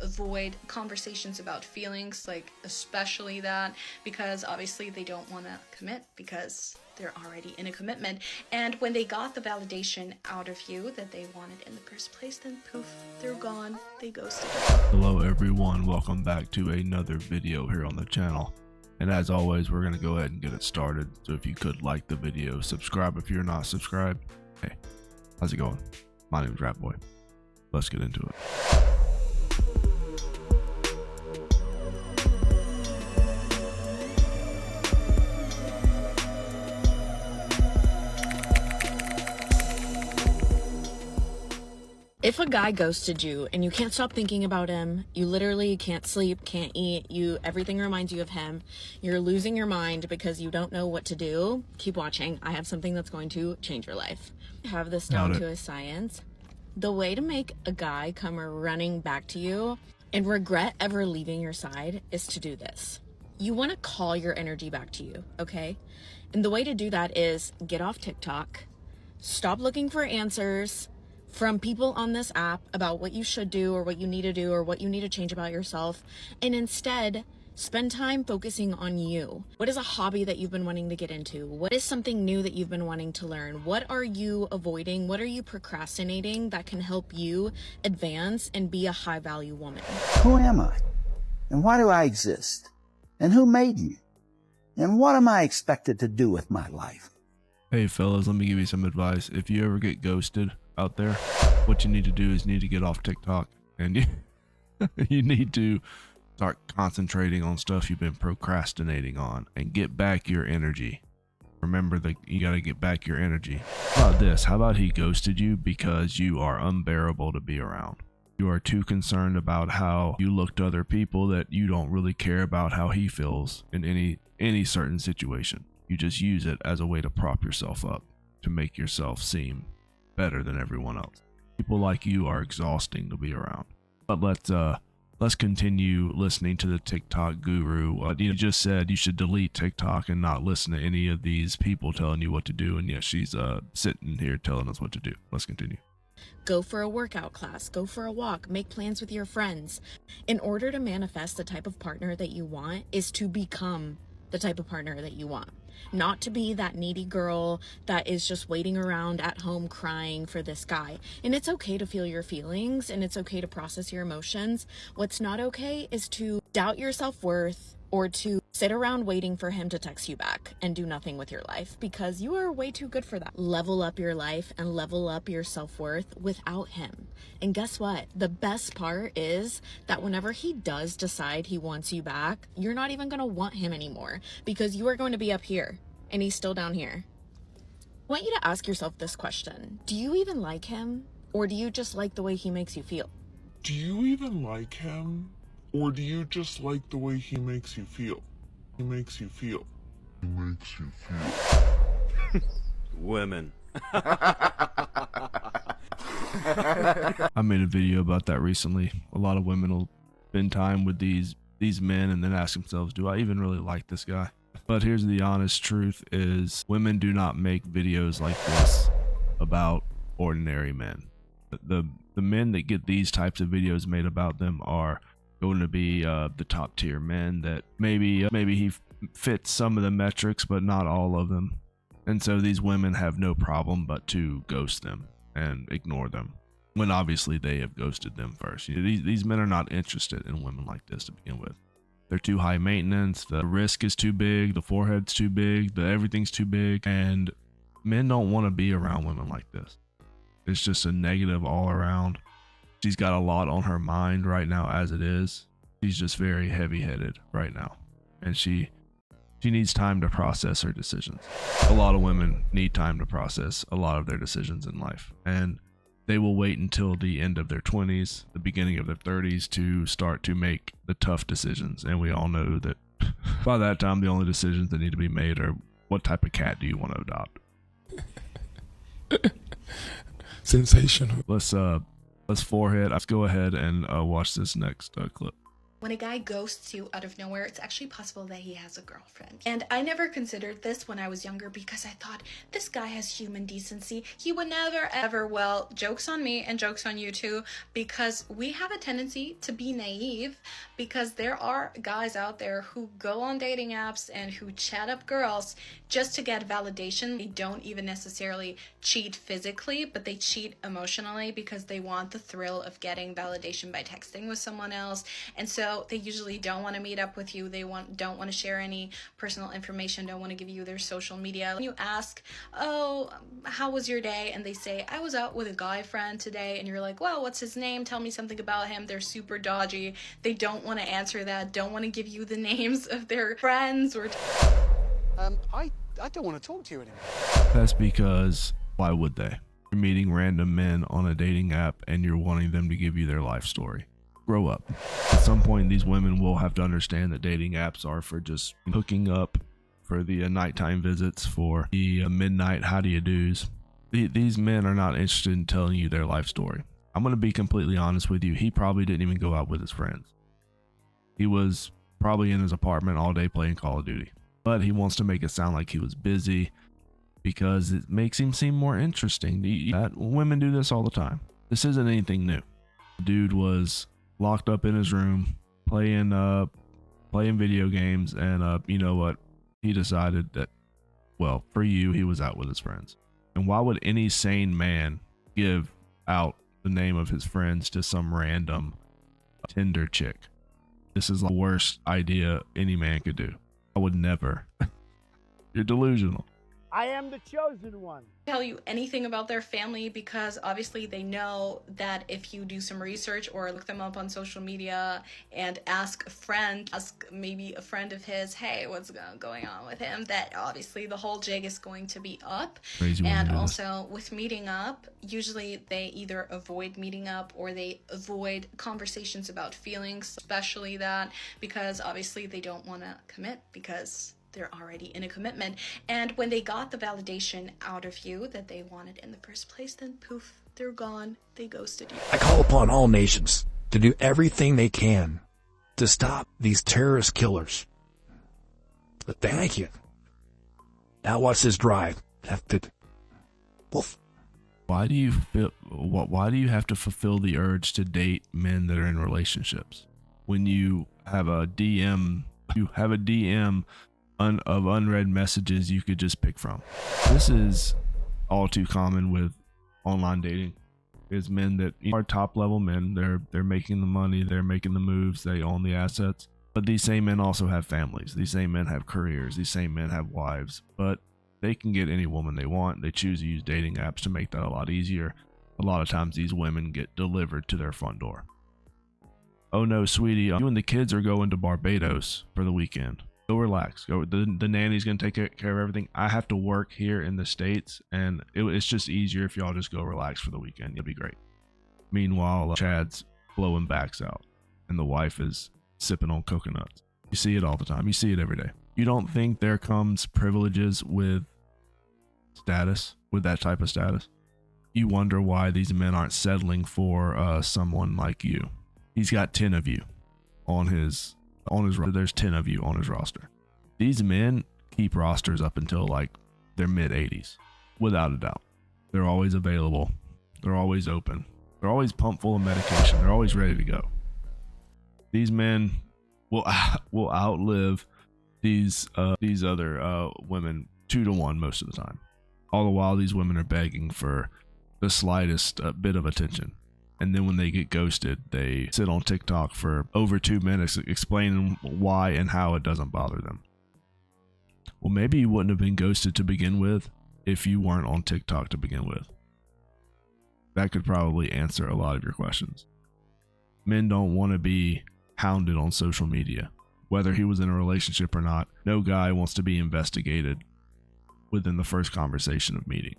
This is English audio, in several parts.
avoid conversations about feelings, like especially that, because obviously they don't want to commit because they're already in a commitment. And when they got the validation out of you that they wanted in the first place, then poof, they're gone. They ghosted you. Hello everyone, welcome back to another video here on the channel. And as always, we're going to go ahead and get it started. So if you could like the video, subscribe if you're not subscribed. Hey, how's it going? My name is Ratboy. Let's get into it. If a guy ghosted you and you can't stop thinking about him, you literally can't sleep, can't eat, everything reminds you of him, you're losing your mind because you don't know what to do, keep watching. I have something that's going to change your life. I have this down to a science. The way to make a guy come running back to you and regret ever leaving your side is to do this. You want to call your energy back to you, okay? And the way to do that is get off TikTok, stop looking for answers from people on this app about what you should do or what you need to do or what you need to change about yourself, and instead spend time focusing on you. What is a hobby that you've been wanting to get into? What is something new that you've been wanting to learn? What are you avoiding? What are you procrastinating that can help you advance and be a high value woman? Who am I? And why do I exist? And who made me? And what am I expected to do with my life? Hey fellas, let me give you some advice. If you ever get ghosted out there, what you need to do is you need to get off TikTok and you need to start concentrating on stuff you've been procrastinating on and get back your energy. Remember that you got to get back your energy. How about this? How about he ghosted you because you are unbearable to be around? You are too concerned about how you look to other people that you don't really care about how he feels in any certain situation. You just use it as a way to prop yourself up, to make yourself seem better than everyone else. People like you are exhausting to be around. But let's continue listening to the TikTok guru. You just said you should delete TikTok and not listen to any of these people telling you what to do. And yeah, she's sitting here telling us what to do. Let's continue. Go for a workout class, go for a walk, make plans with your friends. In order to manifest the type of partner that you want is to become the type of partner that you want. Not to be that needy girl that is just waiting around at home crying for this guy. And it's okay to feel your feelings and it's okay to process your emotions. What's not okay is to doubt your self-worth or to sit around waiting for him to text you back and do nothing with your life, because you are way too good for that. Level up your life and level up your self-worth without him. And guess what? The best part is that whenever he does decide he wants you back, you're not even going to want him anymore, because you are going to be up here and he's still down here. I want you to ask yourself this question. Do you even like him, or do you just like the way he makes you feel? Do you even like him? Or do you just like the way he makes you feel? He makes you feel. He makes you feel. Women. I made a video about that recently. A lot of women will spend time with these men and then ask themselves, do I even really like this guy? But here's the honest truth is women do not make videos like this about ordinary men. The men that get these types of videos made about them are going to be the top tier men that maybe he fits some of the metrics but not all of them, and so these women have no problem but to ghost them and ignore them when obviously they have ghosted them first. These men are not interested in women like this to begin with. They're too high maintenance, the risk is too big, the forehead's too big, everything's too big, and men don't want to be around women like this. It's just a negative all around. She's got a lot on her mind right now as it is. She's just very heavy-headed right now. And she needs time to process her decisions. A lot of women need time to process a lot of their decisions in life. And they will wait until the end of their 20s, the beginning of their 30s to start to make the tough decisions. And we all know that by that time, the only decisions that need to be made are what type of cat do you want to adopt? Sensational. Let's forehead. Let's go ahead and watch this next clip. When a guy ghosts you out of nowhere, it's actually possible that he has a girlfriend. And I never considered this when I was younger because I thought, this guy has human decency. He would never ever, well, joke's on me and joke's on you too, because we have a tendency to be naive, because there are guys out there who go on dating apps and who chat up girls just to get validation. They don't even necessarily cheat physically, but they cheat emotionally because they want the thrill of getting validation by texting with someone else. And so they usually don't want to meet up with you. They don't want to share any personal information, don't want to give you their social media. When you ask, oh, how was your day? And they say, I was out with a guy friend today. And you're like, well, what's his name? Tell me something about him. They're super dodgy. They don't want to answer that, don't want to give you the names of their friends or... I don't want to talk to you anymore. That's because, why would they? You're meeting random men on a dating app and you're wanting them to give you their life story. Grow up. At some point, these women will have to understand that dating apps are for just hooking up, for the nighttime visits, for the midnight how do you do's. These men are not interested in telling you their life story. I'm going to be completely honest with you. He probably didn't even go out with his friends. He was probably in his apartment all day playing Call of Duty. But he wants to make it sound like he was busy because it makes him seem more interesting. Women do this all the time. This isn't anything new. The dude was locked up in his room playing video games, and you know what? He decided that, well, for you, he was out with his friends. And why would any sane man give out the name of his friends to some random Tinder chick? This is the worst idea any man could do. I would never. You're delusional. I am the chosen one. Tell you anything about their family, because obviously they know that if you do some research or look them up on social media and ask maybe a friend of his, hey, what's going on with him, that obviously the whole jig is going to be up. Crazy. And also with meeting up, usually they either avoid meeting up or they avoid conversations about feelings, especially that, because obviously they don't want to commit because they're already in a commitment. And when they got the validation out of you that they wanted in the first place, then poof, they're gone. They ghosted you. I call upon all nations to do everything they can to stop these terrorist killers. But thank you. Now watch this drive. Woof. Why do you have to fulfill the urge to date men that are in relationships when you have a DM? You have a DM of unread messages you could just pick from. This is all too common with online dating. Is men that are top level men. They're making the money, they're making the moves, they own the assets. But these same men also have families. These same men have careers. These same men have wives. But they can get any woman they want. They choose to use dating apps to make that a lot easier. A lot of times these women get delivered to their front door. Oh no, sweetie, you and the kids are going to Barbados for the weekend. Go relax. The nanny's gonna take care of everything. I have to work here in the States, and it's just easier if y'all just go relax for the weekend. It'll be great. Meanwhile, Chad's blowing backs out, and the wife is sipping on coconuts. You see it all the time. You see it every day. You don't think there comes privileges with status, with that type of status? You wonder why these men aren't settling for someone like you. He's got 10 of you on his roster. There's 10 of you on his roster. These men keep rosters up until like their mid 80s, without a doubt. They're always available. They're always open. They're always pumped full of medication. They're always ready to go. These men will outlive these other women 2 to 1 most of the time. All the while, these women are begging for the slightest bit of attention. And then when they get ghosted, they sit on TikTok for over 2 minutes explaining why and how it doesn't bother them. Well, maybe you wouldn't have been ghosted to begin with if you weren't on TikTok to begin with. That could probably answer a lot of your questions. Men don't want to be hounded on social media. Whether he was in a relationship or not, no guy wants to be investigated within the first conversation of meeting.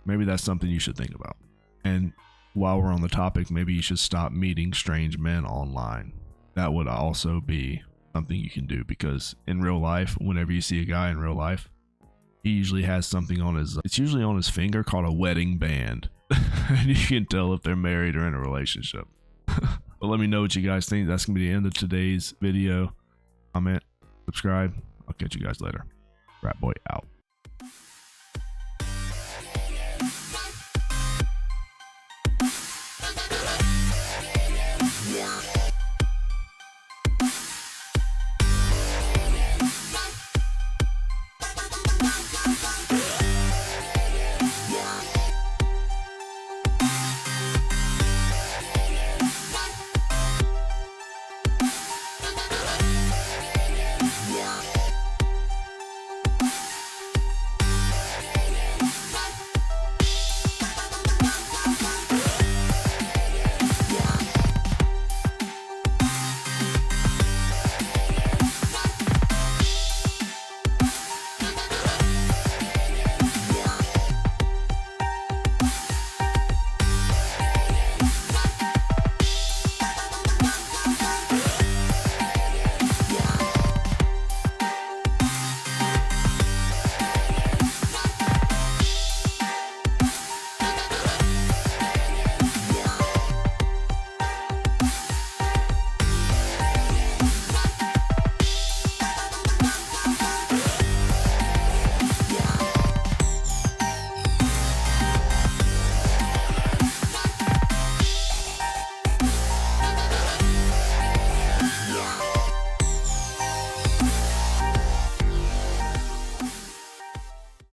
Maybe that's something you should think about. And while we're on the topic, maybe you should stop meeting strange men online. That would also be something you can do, because in real life, whenever you see a guy in real life, he usually has something on it's usually on his finger called a wedding band. And you can tell if they're married or in a relationship. But let me know what you guys think. That's going to be the end of today's video. Comment, subscribe. I'll catch you guys later. Rat Boy out.